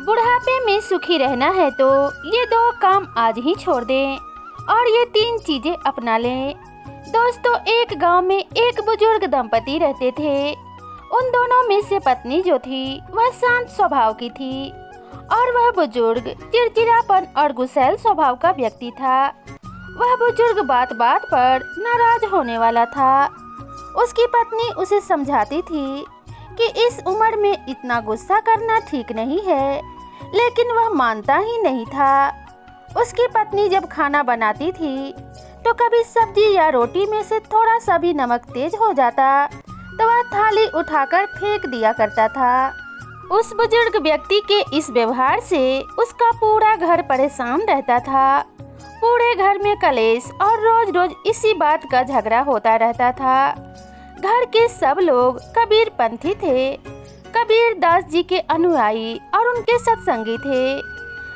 बुढ़ापे में सुखी रहना है तो ये दो काम आज ही छोड़ दें और ये तीन चीजें अपना लें। दोस्तों, एक गांव में एक बुजुर्ग दंपति रहते थे। उन दोनों में से पत्नी जो थी वह शांत स्वभाव की थी और वह बुजुर्ग चिड़चिड़ापन और गुस्सैल स्वभाव का व्यक्ति था। वह बुजुर्ग बात बात पर नाराज होने वाला था। उसकी पत्नी उसे समझाती थी कि इस उम्र में इतना गुस्सा करना ठीक नहीं है, लेकिन वह मानता ही नहीं था। उसकी पत्नी जब खाना बनाती थी तो कभी सब्जी या रोटी में से थोड़ा सा भी नमक तेज हो जाता तो वह थाली उठाकर फेंक दिया करता था। उस बुजुर्ग व्यक्ति के इस व्यवहार से उसका पूरा घर परेशान रहता था। पूरे घर में कलेश और रोज रोज इसी बात का झगड़ा होता रहता था। घर के सब लोग कबीर पंथी थे। कबीर दास जी के अनुयायी और उनके सत्संगी थे।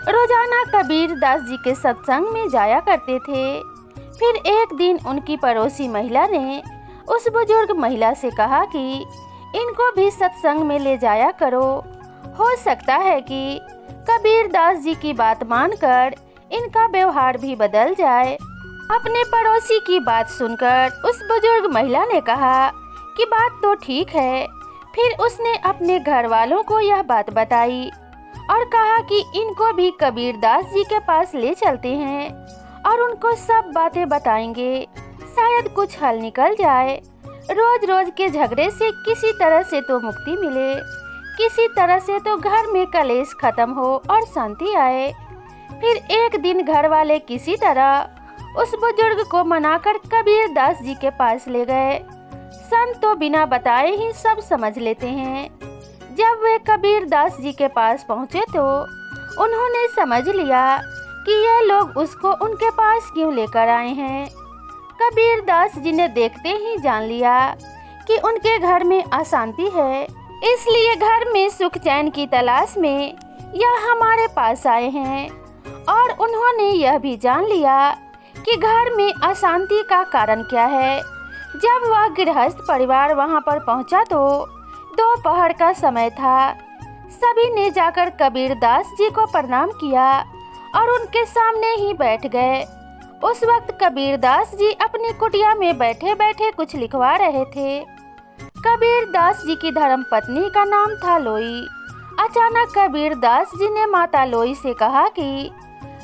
रोजाना कबीर दास जी के सत्संग में जाया करते थे। फिर एक दिन उनकी पड़ोसी महिला ने उस बुजुर्ग महिला से कहा कि इनको भी सत्संग में ले जाया करो। हो सकता है कि कबीर दास जी की बात मानकर इनका व्यवहार भी बदल जाए। अपने पड़ोसी की बात सुनकर उस बुजुर्ग महिला ने कहा कि बात तो ठीक है। फिर उसने अपने घर वालों को यह बात बताई और कहा कि इनको भी कबीर दास जी के पास ले चलते हैं और उनको सब बातें बताएंगे, शायद कुछ हल निकल जाए। रोज रोज के झगड़े से किसी तरह से तो मुक्ति मिले, किसी तरह से तो घर में कलेश खत्म हो और शांति आए। फिर एक दिन घर वाले किसी तरह उस बुजुर्ग को मनाकर कबीर दास जी के पास ले गए। संत तो बिना बताए ही सब समझ लेते हैं। जब वे कबीर दास जी के पास पहुँचे तो उन्होंने समझ लिया कि यह लोग उसको उनके पास क्यों लेकर आए हैं। कबीर दास जी ने देखते ही जान लिया कि उनके घर में अशांति है, इसलिए घर में सुख चैन की तलाश में यह हमारे पास आए हैं। और उन्होंने यह भी जान लिया कि घर में अशांति का कारण क्या है। जब वह गृहस्थ परिवार वहां पर पहुंचा तो दोपहर का समय था। सभी ने जाकर कबीर दास जी को प्रणाम किया और उनके सामने ही बैठ गए। उस वक्त कबीर दास जी अपनी कुटिया में बैठे बैठे कुछ लिखवा रहे थे। कबीर दास जी की धर्म पत्नी का नाम था लोई। अचानक कबीर दास जी ने माता लोई से कहा कि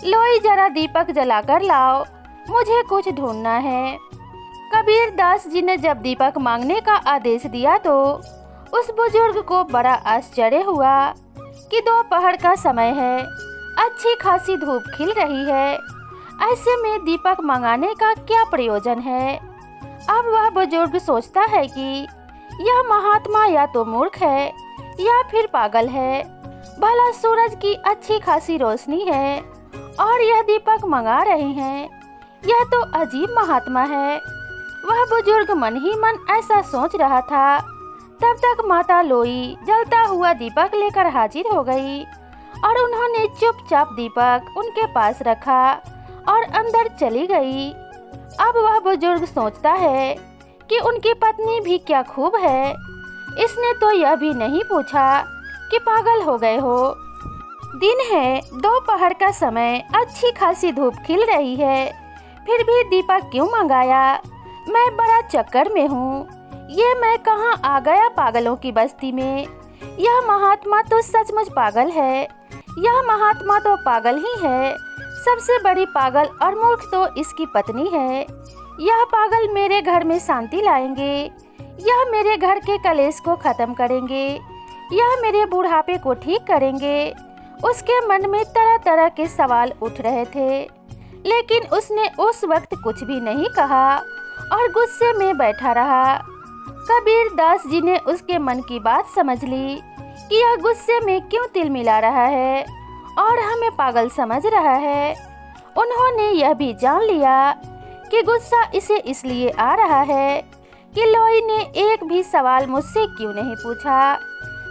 लोई, जरा दीपक जलाकर लाओ, मुझे कुछ ढूंढना है। कबीर दास जी ने जब दीपक मांगने का आदेश दिया तो उस बुजुर्ग को बड़ा आश्चर्य हुआ कि दोपहर का समय है, अच्छी खासी धूप खिल रही है, ऐसे में दीपक मंगाने का क्या प्रयोजन है। अब वह बुजुर्ग सोचता है कि यह महात्मा या तो मूर्ख है या फिर पागल है। भला सूरज की अच्छी खासी रोशनी है और यह दीपक मंगा रहे हैं, यह तो अजीब महात्मा है। वह बुजुर्ग मन ही मन ऐसा सोच रहा था। तब तक माता लोई जलता हुआ दीपक लेकर हाजिर हो गई और उन्होंने चुपचाप दीपक उनके पास रखा और अंदर चली गई। अब वह बुजुर्ग सोचता है कि उनकी पत्नी भी क्या खूब है। इसने तो यह भी नहीं पूछा कि पागल हो गए हो। दिन है, दोपहर का समय, अच्छी खासी धूप खिल रही है, फिर भी दीपक क्यों मंगाया? मैं बड़ा चक्कर में हूँ। ये मैं कहाँ आ गया पागलों की बस्ती में। यह महात्मा तो सचमुच पागल है। यह महात्मा तो पागल ही है। सबसे बड़ी पागल और मूर्ख तो इसकी पत्नी है। यह पागल मेरे घर में शांति लाएंगे, यह मेरे घर के कलेश को खत्म करेंगे, यह मेरे बुढ़ापे को ठीक करेंगे। उसके मन में तरह तरह के सवाल उठ रहे थे, लेकिन उसने उस वक्त कुछ भी नहीं कहा और गुस्से में बैठा रहा। कबीर दास जी ने उसके मन की बात समझ ली कि यह गुस्से में क्यों तिल मिला रहा है और हमें पागल समझ रहा है। उन्होंने यह भी जान लिया कि गुस्सा इसे इसलिए आ रहा है कि लोई ने एक भी सवाल मुझसे क्यों नहीं पूछा।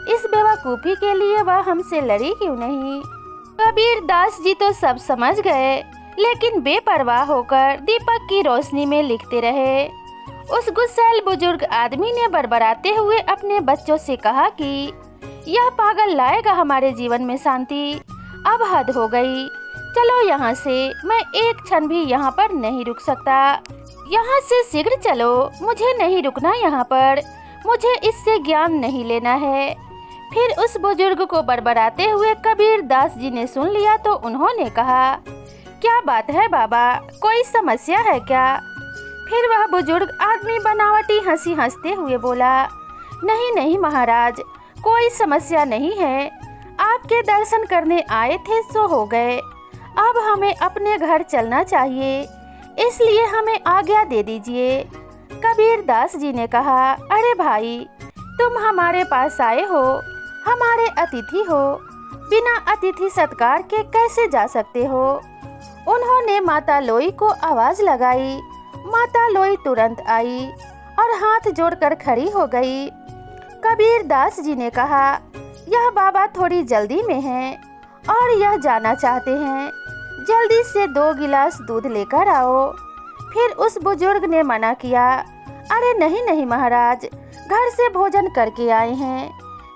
इस बेवकूफ़ी के लिए वह हमसे लड़ी क्यों नहीं। कबीर दास जी तो सब समझ गए, लेकिन बेपरवाह होकर दीपक की रोशनी में लिखते रहे। उस गुस्सैल बुजुर्ग आदमी ने बड़बड़ाते हुए अपने बच्चों से कहा कि यह पागल लाएगा हमारे जीवन में शांति। अब हद हो गई, चलो यहाँ से, मैं एक क्षण भी यहाँ पर नहीं रुक सकता। यहाँ से शीघ्र चलो, मुझे नहीं रुकना यहाँ पर, मुझे इससे ज्ञान नहीं लेना है। फिर उस बुजुर्ग को बड़बड़ाते हुए कबीर दास जी ने सुन लिया तो उन्होंने कहा, क्या बात है बाबा, कोई समस्या है क्या? फिर वह बुजुर्ग आदमी बनावटी हंसी हंसते हुए बोला, नहीं नहीं महाराज, कोई समस्या नहीं है, आपके दर्शन करने आए थे सो हो गए, अब हमें अपने घर चलना चाहिए, इसलिए हमें आज्ञा दे दीजिए। कबीर दास जी ने कहा, अरे भाई, तुम हमारे पास आए हो, हमारे अतिथि हो, बिना अतिथि सत्कार के कैसे जा सकते हो? उन्होंने माता लोई को आवाज लगाई। माता लोई तुरंत आई और हाथ जोड़कर खड़ी हो गई। कबीर दास जी ने कहा, यह बाबा थोड़ी जल्दी में हैं और यह जाना चाहते हैं, जल्दी से 2 गिलास दूध लेकर आओ। फिर उस बुजुर्ग ने मना किया, अरे नहीं नहीं महाराज, घर से भोजन करके आए हैं,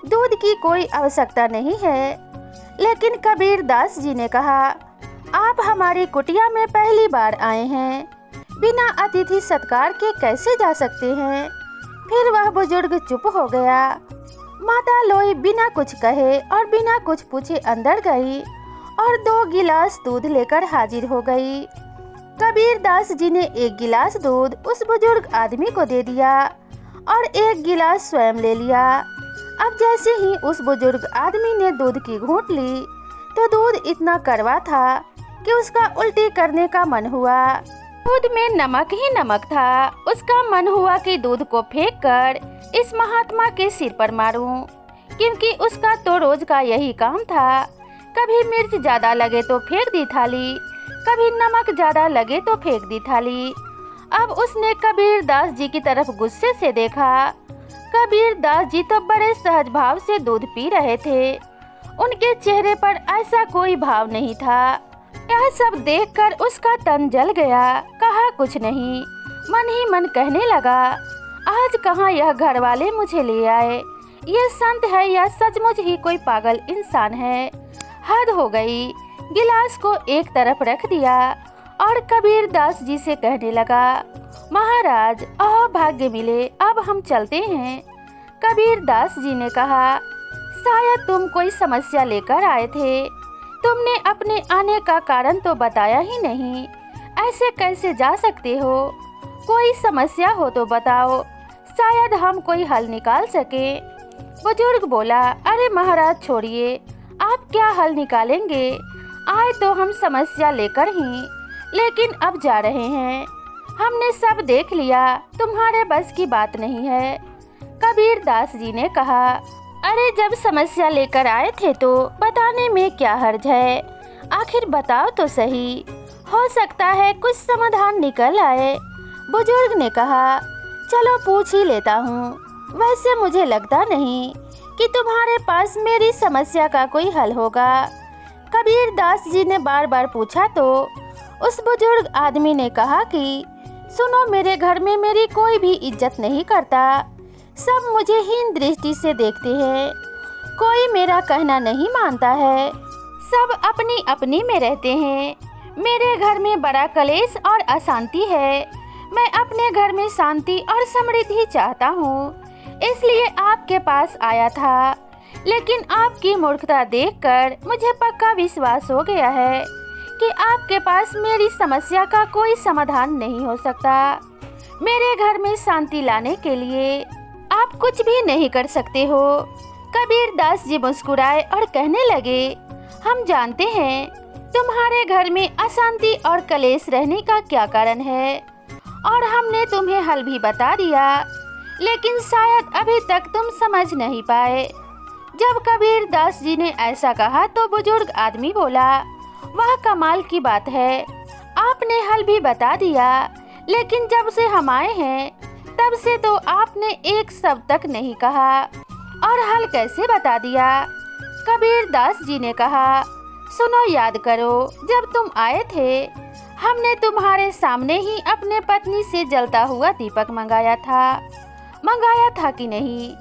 दूध की कोई आवश्यकता नहीं है। लेकिन कबीर दास जी ने कहा, आप हमारी कुटिया में पहली बार आए हैं, बिना अतिथि सत्कार के कैसे जा सकते हैं? फिर वह बुजुर्ग चुप हो गया। माता लोई बिना कुछ कहे और बिना कुछ पूछे अंदर गई और 2 गिलास दूध लेकर हाजिर हो गई। कबीर दास जी ने 1 गिलास दूध उस बुजुर्ग आदमी को दे दिया और 1 गिलास स्वयं ले लिया। अब जैसे ही उस बुजुर्ग आदमी ने दूध की घूंट ली तो दूध इतना कड़वा था कि उसका उल्टी करने का मन हुआ। दूध में नमक ही नमक था। उसका मन हुआ कि दूध को फेंककर इस महात्मा के सिर पर मारूं, क्योंकि उसका तो रोज का यही काम था। कभी मिर्च ज्यादा लगे तो फेंक दी थाली, कभी नमक ज्यादा लगे तो फेंक दी थाली। अब उसने कबीर दास जी की तरफ गुस्से से देखा। कबीर दास जी तो बड़े सहज भाव से दूध पी रहे थे, उनके चेहरे पर ऐसा कोई भाव नहीं था। यह सब देखकर उसका तन जल गया। कहा कुछ नहीं, मन ही मन कहने लगा, आज कहाँ यह घर वाले मुझे ले आए, ये संत है या सचमुच ही कोई पागल इंसान है। हद हो गई। गिलास को एक तरफ रख दिया और कबीर दास जी से कहने लगा, महाराज अहो भाग्य मिले, अब हम चलते हैं। कबीर दास जी ने कहा, शायद तुम कोई समस्या लेकर आए थे, तुमने अपने आने का कारण तो बताया ही नहीं, ऐसे कैसे जा सकते हो? कोई समस्या हो तो बताओ, शायद हम कोई हल निकाल सके। बुजुर्ग बोला, अरे महाराज छोड़िए, आप क्या हल निकालेंगे, आए तो हम समस्या लेकर ही, लेकिन अब जा रहे हैं, हमने सब देख लिया, तुम्हारे बस की बात नहीं है। कबीर दास जी ने कहा, अरे जब समस्या लेकर आए थे तो बताने में क्या हर्ज है, आखिर बताओ तो सही, हो सकता है कुछ समाधान निकल आए। बुजुर्ग ने कहा, चलो पूछ ही लेता हूँ, वैसे मुझे लगता नहीं कि तुम्हारे पास मेरी समस्या का कोई हल होगा। कबीर दास जी ने बार बार पूछा तो उस बुजुर्ग आदमी ने कहा कि सुनो, मेरे घर में मेरी कोई भी इज्जत नहीं करता, सब मुझे हीन दृष्टि से देखते हैं, कोई मेरा कहना नहीं मानता है, सब अपनी अपनी में रहते हैं। मेरे घर में बड़ा कलेश और अशांति है, मैं अपने घर में शांति और समृद्धि चाहता हूँ, इसलिए आपके पास आया था। लेकिन आपकी मूर्खता देखकर मुझे पक्का विश्वास हो गया है कि आपके पास मेरी समस्या का कोई समाधान नहीं हो सकता। मेरे घर में शांति लाने के लिए आप कुछ भी नहीं कर सकते हो। कबीर दास जी मुस्कुराए और कहने लगे, हम जानते हैं तुम्हारे घर में अशांति और कलेश रहने का क्या कारण है, और हमने तुम्हें हल भी बता दिया, लेकिन शायद अभी तक तुम समझ नहीं पाए। जब कबीर दास जी ने ऐसा कहा तो बुजुर्ग आदमी बोला, वह कमाल की बात है, आपने हल भी बता दिया, लेकिन जब से हम आए हैं तब से तो आपने एक शब्द तक नहीं कहा, और हल कैसे बता दिया? कबीर दास जी ने कहा, सुनो, याद करो, जब तुम आए थे हमने तुम्हारे सामने ही अपने पत्नी से जलता हुआ दीपक मंगाया था कि नहीं?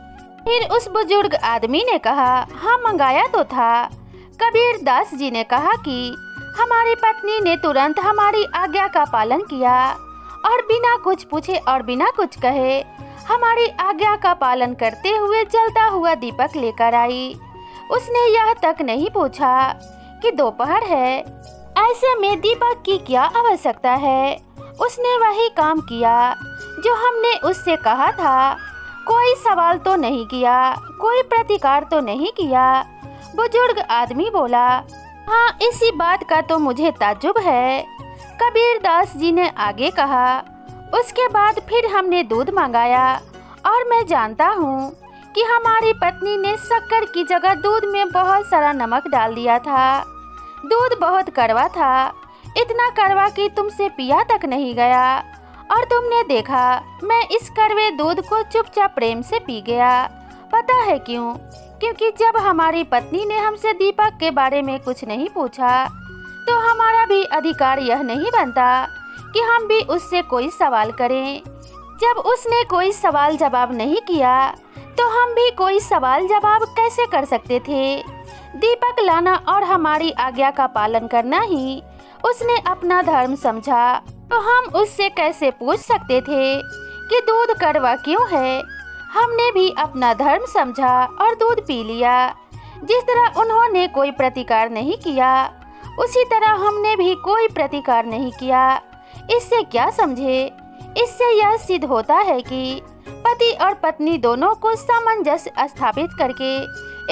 फिर उस बुजुर्ग आदमी ने कहा, हाँ मंगाया तो था। कबीर दास जी ने कहा कि हमारी पत्नी ने तुरंत हमारी आज्ञा का पालन किया और बिना कुछ पूछे और बिना कुछ कहे हमारी आज्ञा का पालन करते हुए जलता हुआ दीपक लेकर आई। उसने यह तक नहीं पूछा कि दोपहर है, ऐसे में दीपक की क्या आवश्यकता है। उसने वही काम किया जो हमने उससे कहा था। कोई सवाल तो नहीं किया, कोई प्रतिकार तो नहीं किया। बुजुर्ग आदमी बोला, हाँ इसी बात का तो मुझे ताज्जुब है। कबीर दास जी ने आगे कहा, उसके बाद फिर हमने दूध मंगाया और मैं जानता हूँ कि हमारी पत्नी ने शक्कर की जगह दूध में बहुत सारा नमक डाल दिया था। दूध बहुत कड़वा था, इतना कड़वा कि तुमसे पिया तक नहीं गया और तुमने देखा मैं इस कड़वे दूध को चुपचाप प्रेम से पी गया। पता है क्यों? क्योंकि जब हमारी पत्नी ने हमसे दीपक के बारे में कुछ नहीं पूछा तो हमारा भी अधिकार यह नहीं बनता कि हम भी उससे कोई सवाल करें। जब उसने कोई सवाल जवाब नहीं किया तो हम भी कोई सवाल जवाब कैसे कर सकते थे? दीपक लाना और हमारी आज्ञा का पालन करना ही उसने अपना धर्म समझा, तो हम उससे कैसे पूछ सकते थे कि दूध कड़वा क्यों है? हमने भी अपना धर्म समझा और दूध पी लिया। जिस तरह उन्होंने कोई प्रतिकार नहीं किया उसी तरह हमने भी कोई प्रतिकार नहीं किया। इससे क्या समझे? इससे यह सिद्ध होता है कि पति और पत्नी दोनों को सामंजस्य स्थापित करके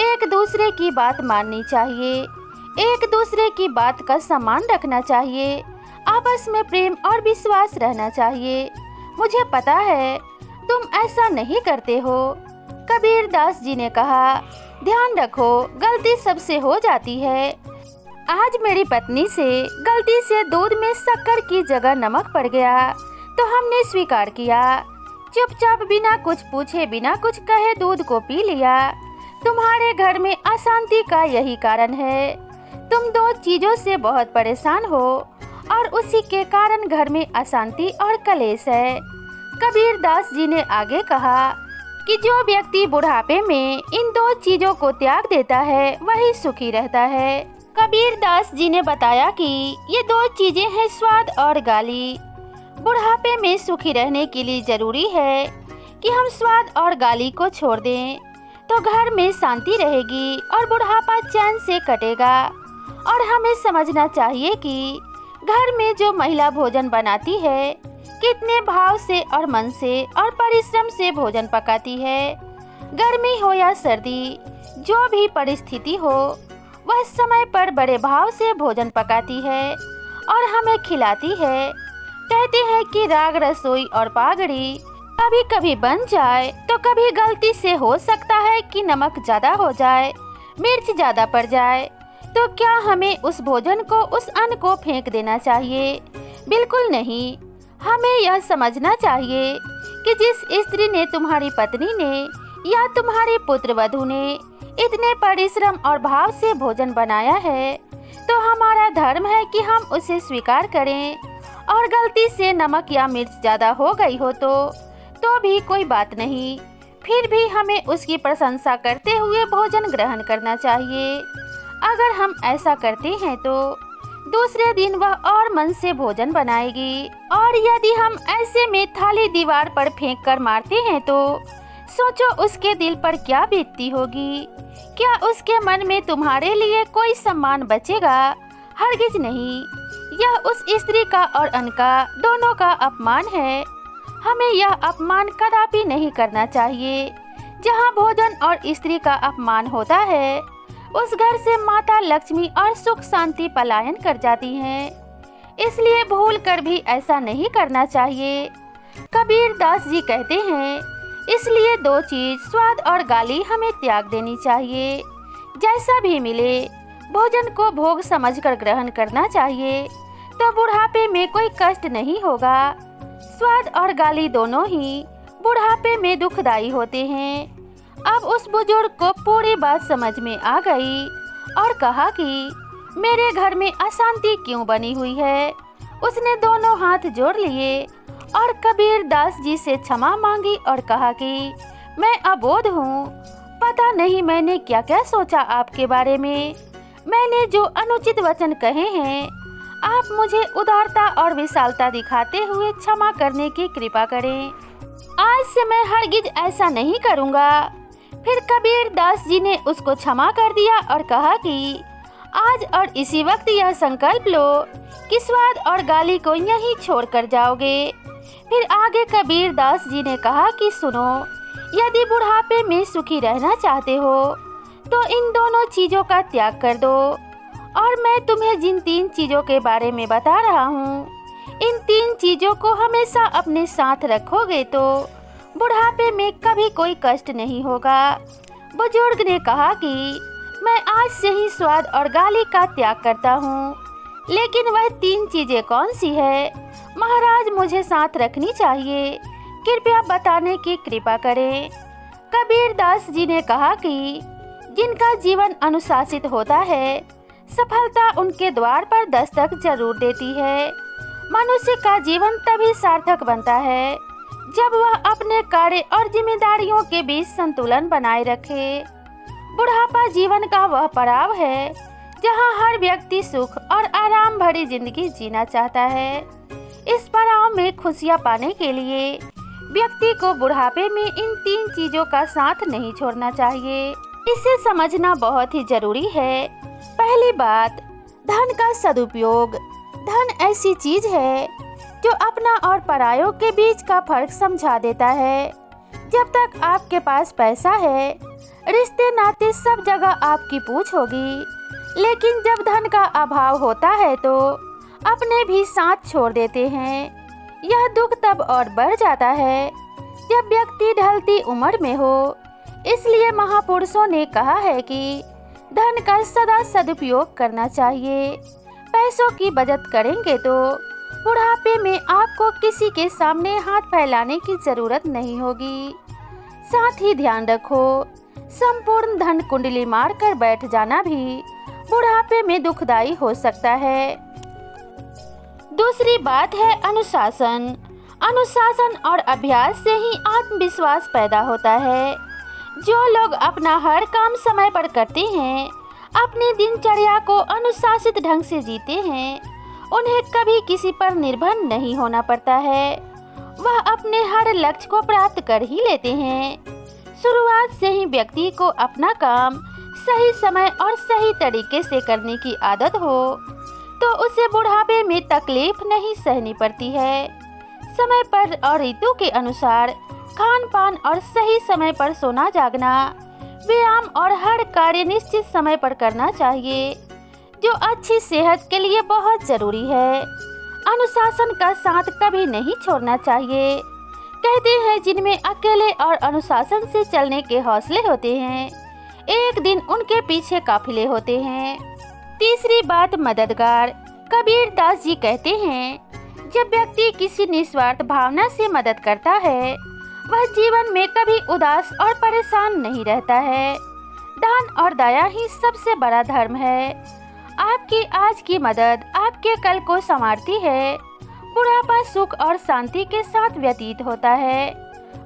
एक दूसरे की बात माननी चाहिए, एक दूसरे की बात का सम्मान रखना चाहिए, आपस में प्रेम और विश्वास रहना चाहिए। मुझे पता है तुम ऐसा नहीं करते हो। कबीर दास जी ने कहा, ध्यान रखो गलती सबसे हो जाती है। आज मेरी पत्नी से गलती से दूध में शक्कर की जगह नमक पड़ गया तो हमने स्वीकार किया, चुपचाप बिना कुछ पूछे बिना कुछ कहे दूध को पी लिया। तुम्हारे घर में अशांति का यही कारण है। तुम दो चीजों से बहुत परेशान हो और उसी के कारण घर में अशांति और कलेश है। कबीर दास जी ने आगे कहा कि जो व्यक्ति बुढ़ापे में इन दो चीजों को त्याग देता है वही सुखी रहता है। कबीर दास जी ने बताया कि ये दो चीजें हैं, स्वाद और गाली। बुढ़ापे में सुखी रहने के लिए जरूरी है कि हम स्वाद और गाली को छोड़ दें, तो घर में शांति रहेगी और बुढ़ापा चैन से कटेगा। और हमें समझना चाहिए कि घर में जो महिला भोजन बनाती है कितने भाव से और मन से और परिश्रम से भोजन पकाती है। गर्मी हो या सर्दी, जो भी परिस्थिति हो, वह समय पर बड़े भाव से भोजन पकाती है और हमें खिलाती है। कहते हैं कि राग रसोई और पागड़ी कभी कभी बन जाए तो कभी गलती से हो सकता है कि नमक ज्यादा हो जाए, मिर्च ज्यादा पड़ जाए, तो क्या हमें उस भोजन को, उस अन्न को फेंक देना चाहिए? बिल्कुल नहीं। हमें यह समझना चाहिए कि जिस स्त्री ने, तुम्हारी पत्नी ने या तुम्हारी पुत्रवधू ने इतने परिश्रम और भाव से भोजन बनाया है, तो हमारा धर्म है कि हम उसे स्वीकार करें। और गलती से नमक या मिर्च ज्यादा हो गई हो तो भी कोई बात नहीं, फिर भी हमें उसकी प्रशंसा करते हुए भोजन ग्रहण करना चाहिए। अगर हम ऐसा करते हैं तो दूसरे दिन वह और मन से भोजन बनाएगी, और यदि हम ऐसे में थाली दीवार पर फेंक कर मारते हैं तो सोचो उसके दिल पर क्या बीतती होगी। क्या उसके मन में तुम्हारे लिए कोई सम्मान बचेगा? हरगिज नहीं। यह उस स्त्री का और अन्न का, दोनों का अपमान है। हमें यह अपमान कदापि नहीं करना चाहिए। जहाँ भोजन और स्त्री का अपमान होता है उस घर से माता लक्ष्मी और सुख शांति पलायन कर जाती हैं। इसलिए भूल कर भी ऐसा नहीं करना चाहिए। कबीर दास जी कहते हैं, इसलिए दो चीज, स्वाद और गाली, हमें त्याग देनी चाहिए। जैसा भी मिले भोजन को भोग समझकर ग्रहण करना चाहिए, तो बुढ़ापे में कोई कष्ट नहीं होगा। स्वाद और गाली दोनों ही बुढ़ापे में दुखदाई होते हैं। अब उस बुजुर्ग को पूरी बात समझ में आ गई और कहा कि मेरे घर में अशांति क्यों बनी हुई है। उसने दोनों हाथ जोड़ लिए और कबीर दास जी से क्षमा मांगी और कहा कि मैं अबोध हूँ। पता नहीं मैंने क्या क्या सोचा आपके बारे में। मैंने जो अनुचित वचन कहे हैं, आप मुझे उदारता और विशालता दिखाते हुए क्षमा करने की कृपा करें। आज से मैं हरगिज ऐसा नहीं करूँगा। फिर कबीर दास जी ने उसको क्षमा कर दिया और कहा कि आज और इसी वक्त यह संकल्प लो कि स्वाद और गाली को यहीं छोड़ कर जाओगे। फिर आगे कबीर दास जी ने कहा कि सुनो, यदि बुढ़ापे में सुखी रहना चाहते हो तो इन दोनों चीज़ों का त्याग कर दो। और मैं तुम्हें जिन 3 चीज़ों के बारे में बता रहा हूँ, इन 3 चीज़ों को हमेशा अपने साथ रखोगे तो बुढ़ापे में कभी कोई कष्ट नहीं होगा। बुजुर्ग ने कहा कि मैं आज से ही स्वाद और गाली का त्याग करता हूँ, लेकिन वह 3 चीज़ें कौन सी है महाराज, मुझे साथ रखनी चाहिए, कृपया बताने की कृपा करें। कबीर दास जी ने कहा कि जिनका जीवन अनुशासित होता है, सफलता उनके द्वार पर दस्तक जरूर देती है। मनुष्य का जीवन तभी सार्थक बनता है जब वह अपने कार्य और जिम्मेदारियों के बीच संतुलन बनाए रखे। बुढ़ापा जीवन का वह पड़ाव है जहां हर व्यक्ति सुख और आराम भरी जिंदगी जीना चाहता है। इस पड़ाव में खुशियां पाने के लिए व्यक्ति को बुढ़ापे में इन 3 चीजों का साथ नहीं छोड़ना चाहिए। इसे समझना बहुत ही जरूरी है। पहली बात, धन का सदुपयोग। धन ऐसी चीज है जो अपना और परायों के बीच का फर्क समझा देता है। जब तक आपके पास पैसा है, रिश्ते नाते सब जगह आपकी पूछ होगी, लेकिन जब धन का अभाव होता है तो अपने भी साथ छोड़ देते हैं। यह दुख तब और बढ़ जाता है जब व्यक्ति ढलती उम्र में हो। इसलिए महापुरुषों ने कहा है कि धन का सदा सदुपयोग करना चाहिए। पैसों की बचत करेंगे तो बुढ़ापे में आपको किसी के सामने हाथ फैलाने की जरूरत नहीं होगी। साथ ही ध्यान रखो, संपूर्ण धन कुंडली मार कर बैठ जाना भी बुढ़ापे में दुखदाई हो सकता है। दूसरी बात है अनुशासन। अनुशासन और अभ्यास से ही आत्मविश्वास पैदा होता है। जो लोग अपना हर काम समय पर करते हैं, अपनी दिनचर्या को अनुशासित ढंग से जीते हैं, उन्हें कभी किसी पर निर्भर नहीं होना पड़ता है। वह अपने हर लक्ष्य को प्राप्त कर ही लेते हैं। शुरुआत से ही व्यक्ति को अपना काम सही समय और सही तरीके से करने की आदत हो तो उसे बुढ़ापे में तकलीफ नहीं सहनी पड़ती है। समय पर और ऋतु के अनुसार खान पान और सही समय पर सोना जागना, व्यायाम और हर कार्य निश्चित समय पर करना चाहिए, जो अच्छी सेहत के लिए बहुत जरूरी है। अनुशासन का साथ कभी नहीं छोड़ना चाहिए। कहते हैं जिनमें अकेले और अनुशासन से चलने के हौसले होते हैं, एक दिन उनके पीछे काफिले होते हैं। तीसरी बात, मददगार। कबीर दास जी कहते हैं, जब व्यक्ति किसी निस्वार्थ भावना से मदद करता है, वह जीवन में कभी उदास और परेशान नहीं रहता है। दान और दया ही सबसे बड़ा धर्म है। आपकी आज की मदद आपके कल को संवारती है। बुढ़ापा सुख और शांति के साथ व्यतीत होता है।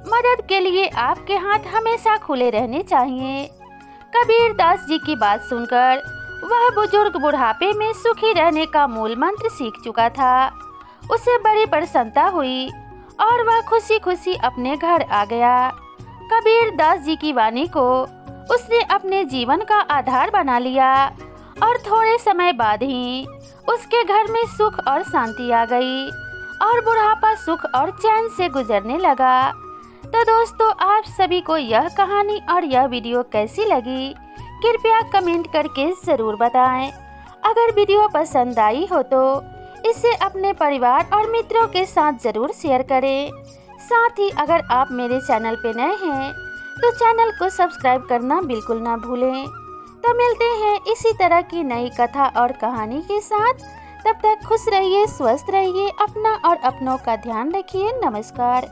मदद के लिए आपके हाथ हमेशा खुले रहने चाहिए। कबीर दास जी की बात सुनकर वह बुजुर्ग बुढ़ापे में सुखी रहने का मूल मंत्र सीख चुका था। उसे बड़ी प्रसन्नता हुई और वह खुशी खुशी अपने घर आ गया। कबीर दास जी की वाणी को उसने अपने जीवन का आधार बना लिया और थोड़े समय बाद ही उसके घर में सुख और शांति आ गई और बुढ़ापा सुख और चैन से गुजरने लगा। तो दोस्तों, आप सभी को यह कहानी और यह वीडियो कैसी लगी, कृपया कमेंट करके ज़रूर बताएं। अगर वीडियो पसंद आई हो तो इसे अपने परिवार और मित्रों के साथ ज़रूर शेयर करें। साथ ही अगर आप मेरे चैनल पे नए हैं तो चैनल को सब्सक्राइब करना बिल्कुल ना भूलें। तो मिलते हैं इसी तरह की नई कथा और कहानी के साथ। तब तक खुश रहिए, स्वस्थ रहिए, अपना और अपनों का ध्यान रखिए। नमस्कार।